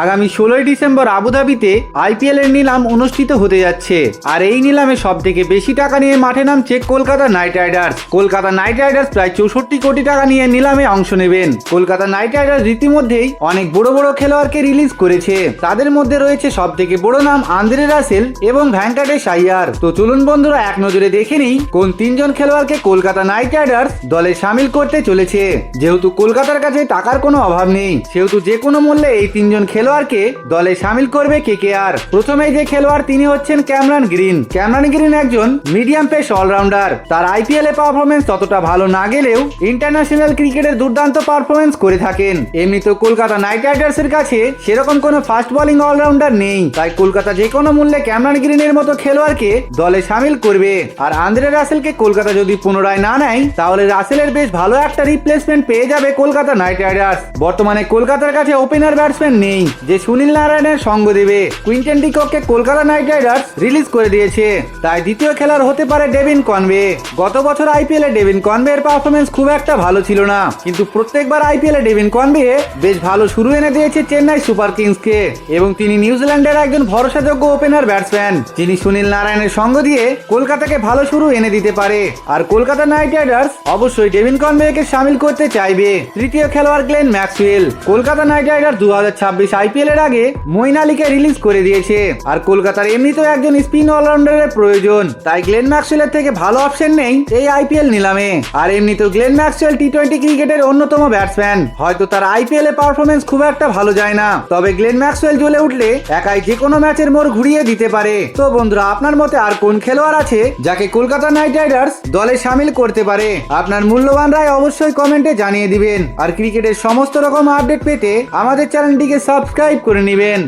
আগামী 16ই December আবুধাবিতে IPL এর নিলাম অনুষ্ঠিত হতে যাচ্ছে। আর এই নিলামে সব থেকে বেশি টাকা নিয়ে মাঠে নামছে Kolkata Knight Riders. Kolkata Knight Riders প্রায় 64 কোটি টাকা নিয়ে নিলামে অংশ নেবেন। কলকাতা নাইট রাইডার্স রীতিমধ্যেই অনেক বড় বড় খেলোয়াড়কে রিলিজ করেছে। তাদের মধ্যে রয়েছে সব থেকে বড় নাম আন্দ্রে রাসেল এবং ভেঙ্কটেশ আইয়ার। তো চলুন বন্ধুরা এক নজরে দেখে নিই কোন তিনজন খেলোয়াড়কে কলকাতা নাইট রাইডার্স দলে সামিল করতে চলেছে। যেহেতু কলকাতার কাছে টাকার কোনো অভাব নেই, সেহেতু যে কোনো মূল্যে এই তিনজন খেলোয়াড়কে দলে সামিল করবে কেকেআর। প্রথমেই যে খেলোয়াড় তিনি হচ্ছেন ক্যামেরন গ্রিন। ক্যামেরন গ্রিন একজন মিডিয়াম পেস অলরাউন্ডার। তার আইপিএল এ পারফরমেন্স ততটা ভালো না গেলেও ইন্টারন্যাশনাল ক্রিকেটের দুর্দান্ত পারফরমেন্স করে থাকেন। এমনিতে কলকাতা নাইট রাইডার্স এর কাছে সেরকম কোনো ফাস্ট বোলিং অলরাউন্ডার নেই, তাই কলকাতা যে কোনো মূল্যে ক্যামেরন গ্রিনের মতো খেলোয়াড়কে দলে সামিল করবে। আর আন্দ্রে রাসেলকে কলকাতা যদি পুনরায় না নেয়, তাহলে রাসেলের বেশ ভালো একটা রিপ্লেসমেন্ট পেয়ে যাবে কলকাতা নাইট রাইডার্স। বর্তমানে কলকাতার কাছে ওপেনার ব্যাটসম্যান নেই যে সুনীল নারায়ণের সঙ্গ দেবে। কুইন্টন ডিককে কলকাতা নাইট রাইডার্স রিলিজ করে দিয়েছে, তাই দ্বিতীয় খেলার হতে পারে ডেভিন কনওয়ে। গত বছর আইপিএল এ ডেভিন কনওয়ে এর পারফরমেন্স খুব একটা ভালো ছিল না, কিন্তু প্রত্যেকবার আইপিএল এ ডেভিন কনওয়ে বেশ ভালো শুরু এনে দিয়েছে চেন্নাই সুপার কিংসকে। এবং তিনি নিউজিল্যান্ডের একজন ভরসাযোগ্য ওপেনার ব্যাটসম্যান, যিনি সুনীল নারায়ণের সঙ্গ দিয়ে কলকাতাকে ভালো শুরু এনে দিতে পারে। আর কলকাতা নাইট রাইডার্স অবশ্যই ডেভিন কনওয়েকে সামিল করতে চাইবে। তৃতীয় খেলোয়াড় Glenn Maxwell. Kolkata Knight Riders 2026 IPL এর আগে মঈন আলীকে রিলিজ করে দিয়েছে। আর কলকাতার এমনিতেও একজন স্পিন অলরাউন্ডারের প্রয়োজন, তাই গ্লেন ম্যাক্সওয়েলের থেকে ভালো অপশন নেই এই আইপিএল নিলামে। আর এমনিতেও গ্লেন ম্যাক্সওয়েল টি-20 ক্রিকেটের অন্যতম ব্যাটসম্যান। হয়তো তার আইপিএল এ পারফরমেন্স খুব একটা ভালো যায় না, তবে গ্লেন ম্যাক্সওয়েল জ্বলে উঠলে একাই যে কোনো ম্যাচের মোড় ঘুরিয়ে দিতে পারে। তো বন্ধুরা, আপনার মতে আর কোন খেলোয়াড় আছে যাকে কলকাতা নাইট রাইডার্স দলে সামিল করতে পারে? আপনার মূল্যবান রায় অবশ্যই কমেন্টে জানিয়ে দিবেন। আর ক্রিকেটের সমস্ত রকম আপডেট পেতে আমাদের চ্যানেলটিকে সাবস্ক্রাইব করে নেবেন।